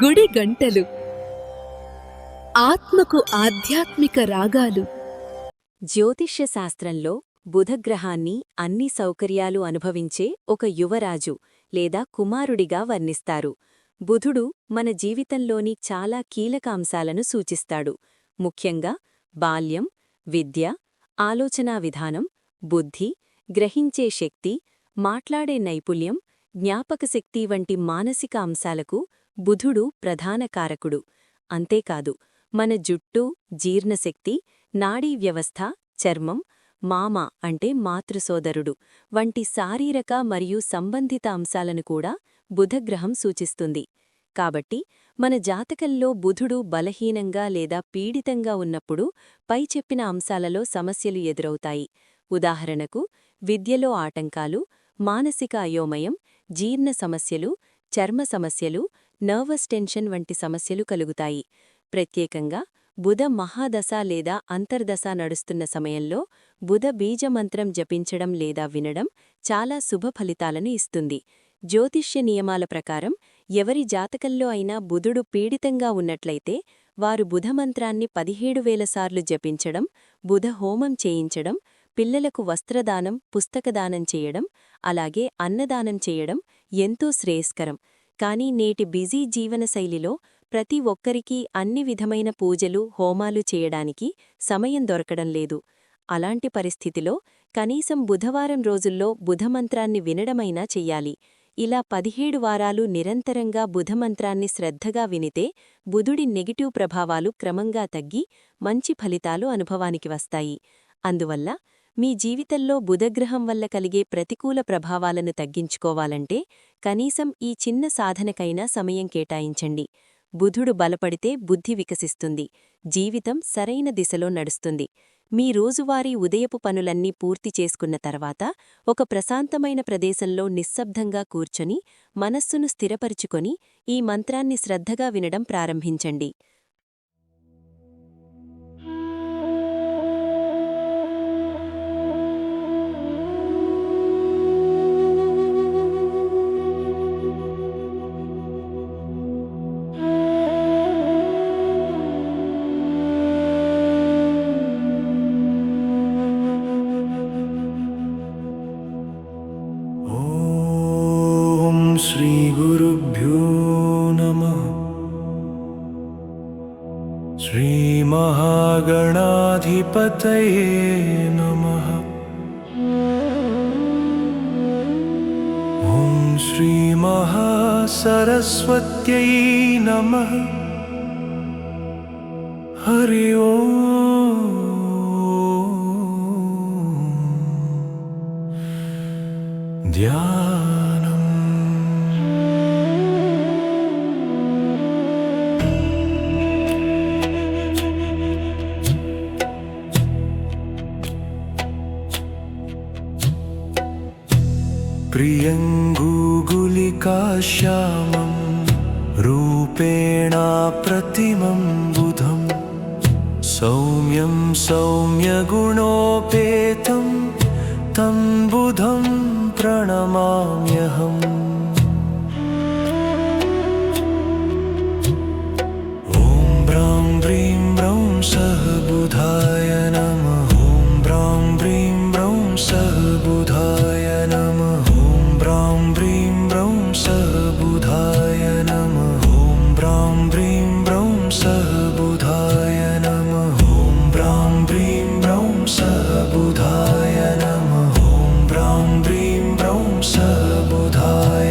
గుడి గంటలు, ఆత్మకు ఆధ్యాత్మిక రాగాలు. జ్యోతిష్య శాస్త్రంలో బుధగ్రహాన్ని అన్ని సౌకర్యాలు అనుభవించే ఒక యువరాజు లేదా కుమారుడిగా వర్ణిస్తారు. బుధుడు మన జీవితంలోని చాలా కీలక అంశాలను సూచిస్తాడు. ముఖ్యంగా బాల్యం, విద్య, ఆలోచనా విధానం, బుద్ధి, గ్రహించే శక్తి, మాట్లాడే నైపుణ్యం, జ్ఞాపకశక్తి వంటి మానసిక అంశాలకు బుధుడు ప్రధాన కారకుడు. అంతేకాదు, మన జుట్టు, జీర్ణశక్తి, నాడీ వ్యవస్థ, చర్మం, మామ అంటే మాతృసోదరుడు వంటి శారీరక మరియు సంబంధిత అంశాలను కూడా బుధగ్రహం సూచిస్తుంది. కాబట్టి మన జాతకంలో బుధుడు బలహీనంగా లేదా పీడితంగా ఉన్నప్పుడు పై చెప్పిన అంశాలలో సమస్యలు ఎదురవుతాయి. ఉదాహరణకు, విద్యలో ఆటంకాలు, మానసిక అయోమయం, జీర్ణ సమస్యలు, చర్మ సమస్యలు, నర్వస్ టెన్షన్ వంటి సమస్యలు కలుగుతాయి. ప్రత్యేకంగా బుధ మహాదశ లేదా అంతర్దశ నడుస్తున్న సమయంలో బుధ బీజమంత్రం జపించడం లేదా వినడం చాలా శుభ ఫలితాలను ఇస్తుంది. జ్యోతిష్య నియమాల ప్రకారం ఎవరి జాతకంలో అయినా బుధుడు పీడితంగా ఉన్నట్లయితే వారు బుధమంత్రాన్ని 17,000 సార్లు జపించడం, బుధ హోమం చేయించడం, పిల్లలకు వస్త్రదానం, పుస్తకదానం చేయడం, అలాగే అన్నదానం చేయడం ఎంతో శ్రేయస్కరం. కానీ నేటి బిజీ జీవనశైలిలో ప్రతి ఒక్కరికీ అన్ని విధమైన పూజలు, హోమాలు చేయడానికి సమయం దొరకడం లేదు. అలాంటి పరిస్థితిలో కనీసం బుధవారం రోజుల్లో బుధమంత్రాన్ని వినడమైనా చెయ్యాలి. ఇలా 17 వారాలు నిరంతరంగా బుధమంత్రాన్ని శ్రద్ధగా వినితే బుధుడి నెగిటివ్ ప్రభావాలు క్రమంగా తగ్గి మంచి ఫలితాలు అనుభవానికి వస్తాయి. అందువల్ల మీ జీవితంలో బుధగ్రహం వల్ల కలిగే ప్రతికూల ప్రభావాలను తగ్గించుకోవాలంటే కనీసం ఈ చిన్న సాధనకైనా సమయం కేటాయించండి. బుధుడు బలపడితే బుద్ధి వికసిస్తుంది, జీవితం సరైన దిశలో నడుస్తుంది. మీ రోజువారీ ఉదయపు పనులన్నీ పూర్తి చేసుకున్న తర్వాత ఒక ప్రశాంతమైన ప్రదేశంలో నిశ్శబ్దంగా కూర్చొని మనస్సును స్థిరపరుచుకొని ఈ మంత్రాన్ని శ్రద్ధగా వినడం ప్రారంభించండి. श्रीगुरुभ्यो नमः। श्रीमहागणाधिपतये नमः। ॐ श्रीमहासरस्वत्यै नमः। हरि ओम्। ध्यानम्। प्रियङ्गुलिकाश्यामं रूपेणाप्रतिमं बुधं सौम्यं सौम्यगुणोपेतं तं बुधं प्रणमाम्यहम्। ॐ ब्रां ब्रीं ब्रौं सः बुधाय नमः। ॐ ब्रां ब्रीं ब्रौं सः बुधाय नमः। ॐ ब्रां ब्रीं ब्रौं सः बुधाय नमः। ॐ ब्रां ब्रीं ब्रौं सः बुधाय नमः। ॐ ब्रां ब्रीं ब्रौं सः बुधाय नमः। ॐ ब्रां ब्रीं ब्रौं सः बुधाय